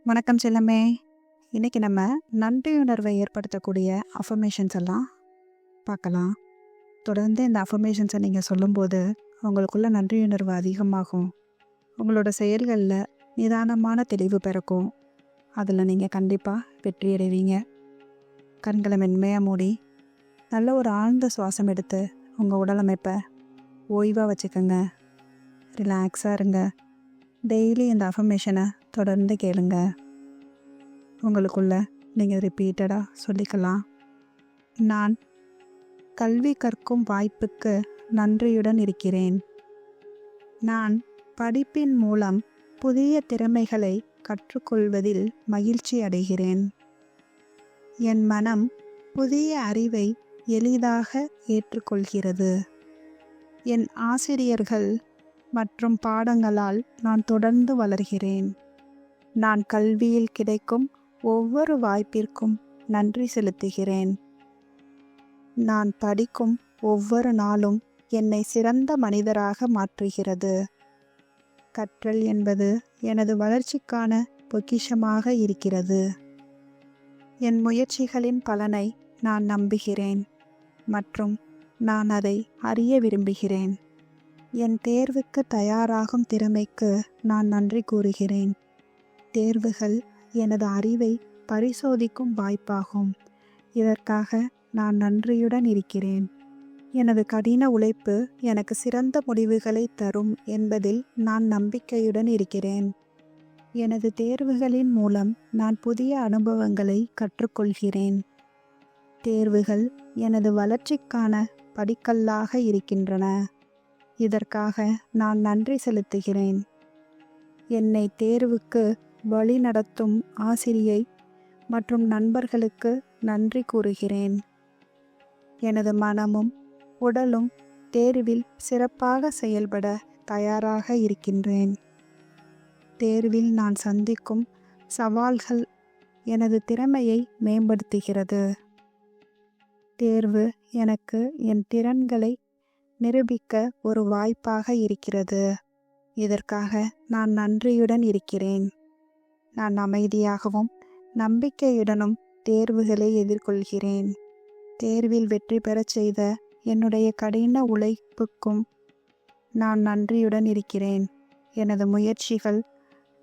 வணக்கம் செல்லமே. இன்னைக்கு நம்ம நன்றியுணர்வை ஏற்படுத்தக்கூடிய அஃபர்மேஷன்ஸ் எல்லாம் பார்க்கலாம். தொடர்ந்து இந்த அஃபர்மேஷன்ஸை நீங்கள் சொல்லும்போது உங்களுக்குள்ள நன்றியுணர்வு அதிகமாகும். உங்களோட செயல்களில் நிதானமான தெளிவு பிறக்கும். அதில் நீங்கள் கண்டிப்பாக வெற்றி அடைவீங்க. கண்களை மென்மையாக மூடி நல்ல ஒரு ஆழ்ந்த சுவாசம் எடுத்து உங்கள் உடலமைப்பை ஓய்வாக வச்சுக்கோங்க. ரிலாக்ஸாக இருங்க. டெய்லி இந்த அஃபர்மேஷனை தொடர்ந்து கேளுங்க. உங்களுக்குள்ள நீங்கள் ரிப்பீட்டடாக சொல்லிக்கலாம். நான் கல்வி கற்கும் வாய்ப்புக்கு நன்றியுடன் இருக்கிறேன். நான் படிப்பின் மூலம் புதிய திறமைகளை கற்றுக்கொள்வதில் மகிழ்ச்சி அடைகிறேன். என் மனம் புதிய அறிவை எளிதாக ஏற்றுக்கொள்கிறது. என் ஆசிரியர்கள் மற்றும் பாடங்களால் நான் தொடர்ந்து வளர்கிறேன். நான் கல்வியில் கிடைக்கும் ஒவ்வொரு வாய்ப்பிற்கும் நன்றி செலுத்துகிறேன். நான் படிக்கும் ஒவ்வொரு நாளும் என்னை சிறந்த மனிதராக மாற்றுகிறது. கற்றல் என்பது எனது வளர்ச்சிக்கான பொக்கிஷமாக இருக்கிறது. என் முயற்சிகளின் பலனை நான் நம்புகிறேன் மற்றும் நான் அதை அறிய விரும்புகிறேன். என் தேர்வுக்கு தயாராகும் திறமைக்கு நான் நன்றி கூறுகிறேன். தேர்வுகள் எனது அறிவை பரிசோதிக்கும் வாய்ப்பாகும். இதற்காக நான் நன்றியுடன் இருக்கிறேன். எனது கடின உழைப்பு எனக்கு சிறந்த முடிவுகளை தரும் என்பதில் நான் நம்பிக்கையுடன் இருக்கிறேன். எனது தேர்வுகளின் மூலம் நான் புதிய அனுபவங்களை கற்றுக்கொள்கிறேன். தேர்வுகள் எனது வளர்ச்சிக்கான படிக்கல்லாக இருக்கின்றன. இதற்காக நான் நன்றி செலுத்துகிறேன். என்னை தேர்வுக்கு வழிநடத்தும் ஆசிரியை மற்றும் நண்பர்களுக்கு நன்றி கூறுகிறேன். எனது மனமும் உடலும் தேர்வில் சிறப்பாக செயல்பட தயாராக இருக்கின்றேன். தேர்வில் நான் சந்திக்கும் சவால்கள் எனது திறமையை மேம்படுத்துகிறது. தேர்வு எனக்கு என் திறன்களை நிரூபிக்க ஒரு வாய்ப்பாக இருக்கிறது. இதற்காக நான் நன்றியுடன் இருக்கிறேன். நான் அமைதியாகவும் நம்பிக்கையுடனும் தேர்வுகளை எதிர்கொள்கிறேன். தேர்வில் வெற்றி பெறச் செய்த என்னுடைய கடின உழைப்புக்கும் நான் நன்றியுடன் இருக்கிறேன். எனது முயற்சிகள்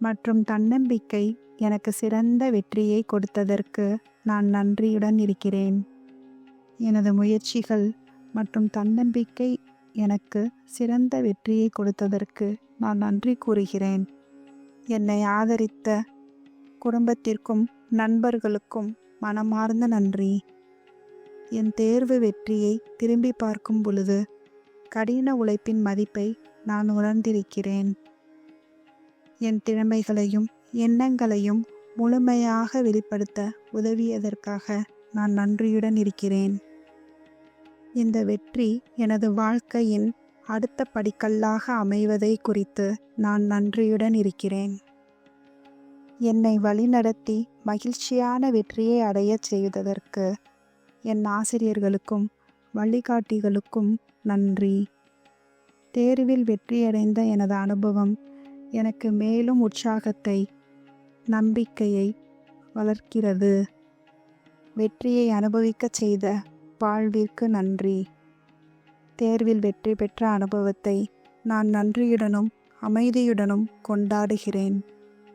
மற்றும் தன்னம்பிக்கை எனக்கு சிறந்த வெற்றியை கொடுத்ததற்கு நான் நன்றியுடன் இருக்கிறேன். எனது முயற்சிகள் மற்றும் தன்னம்பிக்கை எனக்கு சிறந்த வெற்றியை கொடுத்ததற்கு நான் நன்றி கூறுகிறேன். என்னை ஆதரித்த குடும்பத்திற்கும் நண்பர்களுக்கும் மனமார்ந்த நன்றி. என் தேர்வு வெற்றியை திரும்பி பார்க்கும் பொழுது கடின உழைப்பின் மதிப்பை நான் உணர்ந்திருக்கிறேன். என் திறமைகளையும் எண்ணங்களையும் முழுமையாக வெளிப்படுத்த உதவியதற்காக நான் நன்றியுடன் இருக்கிறேன். இந்த வெற்றி எனது வாழ்க்கையின் அடுத்த படிக்கல்லாக அமைவதை குறித்து நான் நன்றியுடன் இருக்கிறேன். என்னை வழிநடத்தி மகிழ்ச்சியான வெற்றியை அடையச் செய்ததற்கு என் ஆசிரியர்களுக்கும் வழிகாட்டிகளுக்கும் நன்றி. தேர்வில் வெற்றியடைந்த எனது அனுபவம் எனக்கு மேலும் உற்சாகத்தை, நம்பிக்கையை வளர்க்கிறது. வெற்றியை அனுபவிக்கச் செய்த வாழ்விற்கு நன்றி. தேர்வில் வெற்றி பெற்ற அனுபவத்தை நான் நன்றியுடனும் அமைதியுடனும் கொண்டாடுகிறேன்.